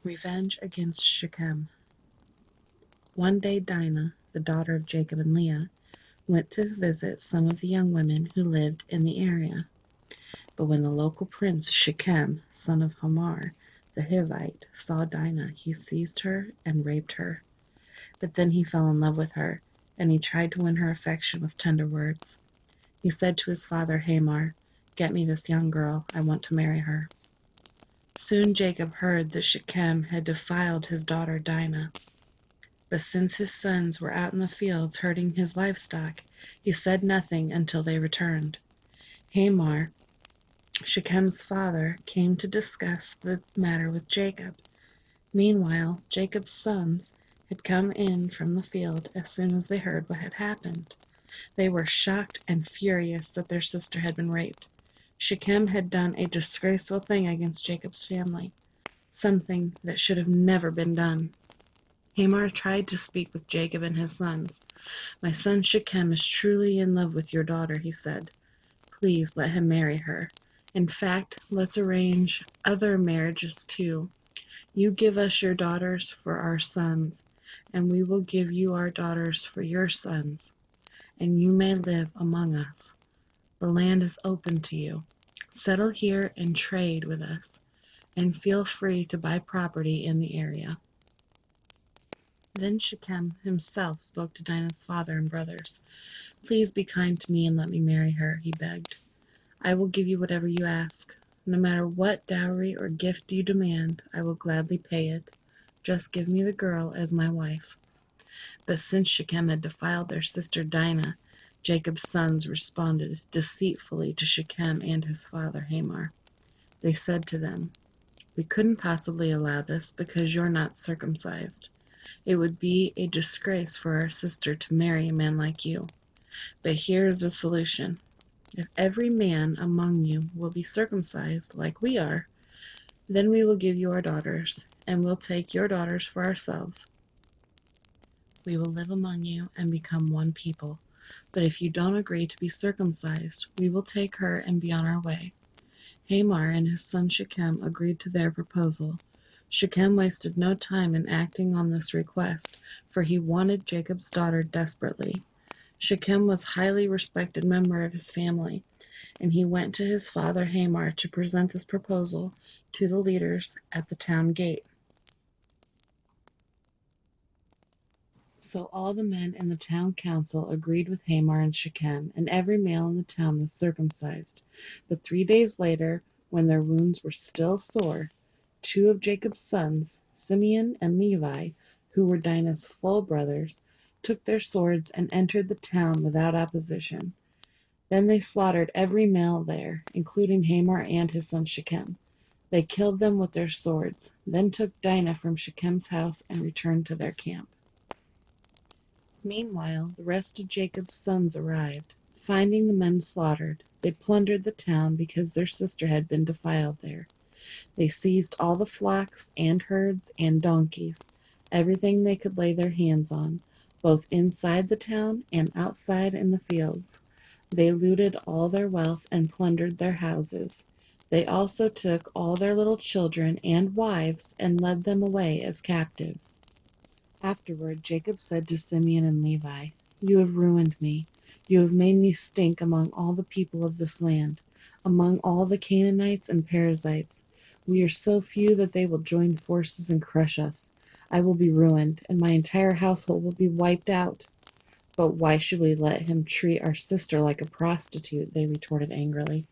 Revenge against Shechem. One day Dinah, the daughter of Jacob and Leah, went to visit some of the young women who lived in the area. But when the local prince Shechem, son of Hamor, the Hivite, saw Dinah, he seized her and raped her. But then he fell in love with her, and he tried to win her affection with tender words. He said to his father Hamor, "Get me this young girl, I want to marry her." Soon Jacob heard that Shechem had defiled his daughter Dinah. But since his sons were out in the fields herding his livestock, he said nothing until they returned. Hamor, Shechem's father, came to discuss the matter with Jacob. Meanwhile, Jacob's sons had come in from the field as soon as they heard what had happened. They were shocked and furious that their sister had been raped. Shechem had done a disgraceful thing against Jacob's family, something that should have never been done. Hamor tried to speak with Jacob and his sons. "My son Shechem is truly in love with your daughter," he said. "Please let him marry her. In fact, let's arrange other marriages too. You give us your daughters for our sons, and we will give you our daughters for your sons, and you may live among us. The land is open to you. Settle here and trade with us, and feel free to buy property in the area." Then Shechem himself spoke to Dinah's father and brothers. "Please be kind to me and let me marry her," he begged. "I will give you whatever you ask. No matter what dowry or gift you demand, I will gladly pay it. Just give me the girl as my wife." But since Shechem had defiled their sister Dinah, Jacob's sons responded deceitfully to Shechem and his father Hamor. They said to them, "We couldn't possibly allow this because you're not circumcised. It would be a disgrace for our sister to marry a man like you. But here is a solution. If every man among you will be circumcised like we are, then we will give you our daughters, and we'll take your daughters for ourselves. We will live among you and become one people. But if you don't agree to be circumcised, we will take her and be on our way." Hamor and his son Shechem agreed to their proposal. Shechem wasted no time in acting on this request, for he wanted Jacob's daughter desperately. Shechem was a highly respected member of his family, and he went to his father Hamor to present this proposal to the leaders at the town gate. So all the men in the town council agreed with Hamor and Shechem, and every male in the town was circumcised. But 3 days later, when their wounds were still sore, two of Jacob's sons, Simeon and Levi, who were Dinah's full brothers, took their swords and entered the town without opposition. Then they slaughtered every male there, including Hamor and his son Shechem. They killed them with their swords, then took Dinah from Shechem's house and returned to their camp. Meanwhile, the rest of Jacob's sons arrived. Finding the men slaughtered, they plundered the town because their sister had been defiled there. They seized all the flocks and herds and donkeys, everything they could lay their hands on, both inside the town and outside in the fields. They looted all their wealth and plundered their houses. They also took all their little children and wives and led them away as captives. Afterward, Jacob said to Simeon and Levi, "You have ruined me. You have made me stink among all the people of this land, among all the Canaanites and Perizzites. We are so few that they will join forces and crush us. I will be ruined, and my entire household will be wiped out." "But why should we let him treat our sister like a prostitute?" they retorted angrily.